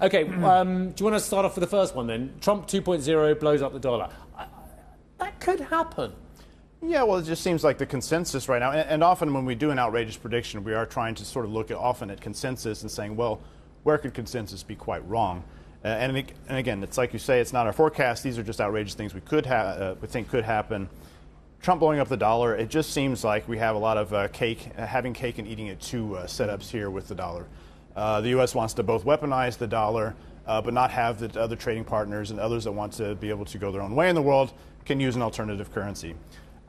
Okay, do you want to start off with the first one then? Trump 2.0 blows up the dollar. That could happen. Yeah, well, it just seems like the consensus right now, and often when we do an outrageous prediction, we are trying to sort of look often at consensus and saying, well, where could consensus be quite wrong? And again, it's like you say, it's not our forecast. These are just outrageous things we think could happen. Trump blowing up the dollar, it just seems like we have a lot of having cake and eating it too setups here with the dollar. The U.S. wants to both weaponize the dollar, but not have the other trading partners and others that want to be able to go their own way in the world can use an alternative currency.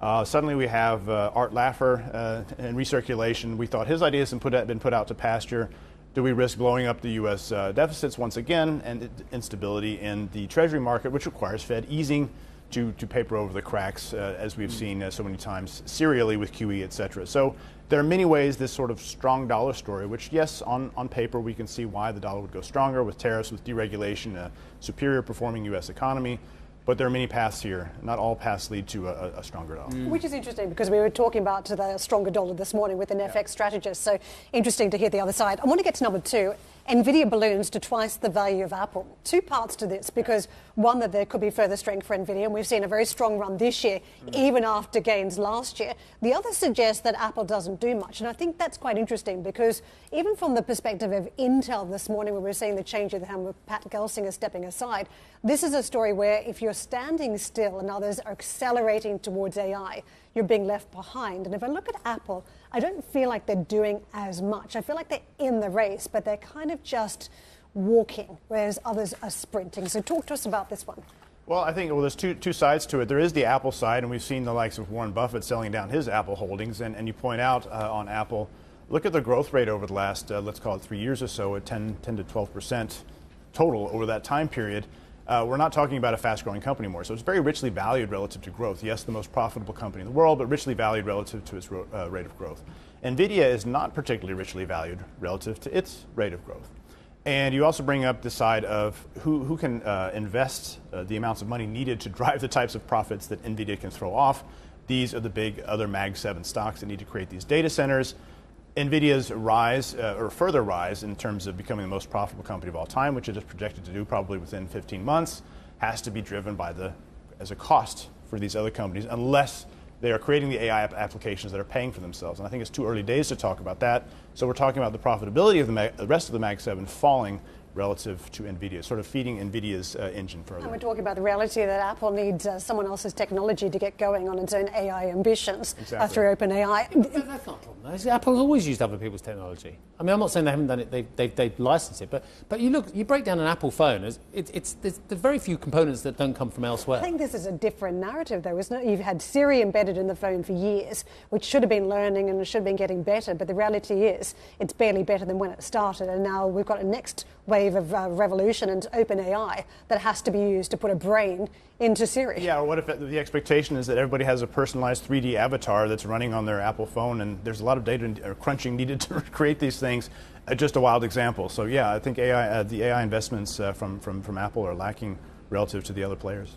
Suddenly we have Art Laffer in recirculation. We thought his ideas had been put out to pasture. Do we risk blowing up the U.S. Deficits once again and instability in the Treasury market, which requires Fed easing to paper over the cracks, as we've seen so many times serially with QE, et cetera. So there are many ways this sort of strong dollar story, which, yes, on paper we can see why the dollar would go stronger with tariffs, with deregulation, a superior performing U.S. economy. But there are many paths here. Not all paths lead to a stronger dollar. Which is interesting because we were talking about the stronger dollar this morning with an FX strategist. So interesting to hear the other side. I want to get to number two. Nvidia balloons to twice the value of Apple. Two parts to this, because one, that there could be further strength for Nvidia, and we've seen a very strong run this year, even after gains last year. The other suggests that Apple doesn't do much, and I think that's quite interesting because even from the perspective of Intel this morning, when we're seeing the change of the helm with Pat Gelsinger stepping aside, this is a story where if you're standing still and others are accelerating towards AI, you're being left behind. And if I look at Apple, I don't feel like they're doing as much. I feel like they're in the race, but they're kind of just walking, whereas others are sprinting. So talk to us about this one. Well, I think there's two sides to it. There is the Apple side, and we've seen the likes of Warren Buffett selling down his Apple holdings. And you point out on Apple, look at the growth rate over the last, let's call it 3 years or so, at 10 to 12% total over that time period. We're not talking about a fast-growing company anymore, so it's very richly valued relative to growth. Yes, the most profitable company in the world, but richly valued relative to its rate of growth. NVIDIA is not particularly richly valued relative to its rate of growth. And you also bring up the side of who can invest the amounts of money needed to drive the types of profits that NVIDIA can throw off. These are the big other Mag 7 stocks that need to create these data centers. NVIDIA's rise, or further rise, in terms of becoming the most profitable company of all time, which it is projected to do probably within 15 months, has to be driven by as a cost for these other companies, unless they are creating the AI applications that are paying for themselves. And I think it's too early days to talk about that. So we're talking about the profitability of the rest of the Mag 7 falling relative to NVIDIA, sort of feeding NVIDIA's engine further. And we're talking about the reality that Apple needs someone else's technology to get going on its own AI ambitions through OpenAI. That's not a problem, though. Apple's always used other people's technology. I mean, I'm not saying they haven't done it, they've licensed it, but you break down an Apple phone, there's very few components that don't come from elsewhere. I think this is a different narrative, though, isn't it? You've had Siri embedded in the phone for years, which should have been learning and should have been getting better, but the reality is it's barely better than when it started, and now we've got a next wave of revolution and OpenAI that has to be used to put a brain into Siri. Yeah, or what if the expectation is that everybody has a personalized 3D avatar that's running on their Apple phone, and there's a lot of data or crunching needed to create these things? Just a wild example. So yeah, I think the AI investments from Apple are lacking relative to the other players.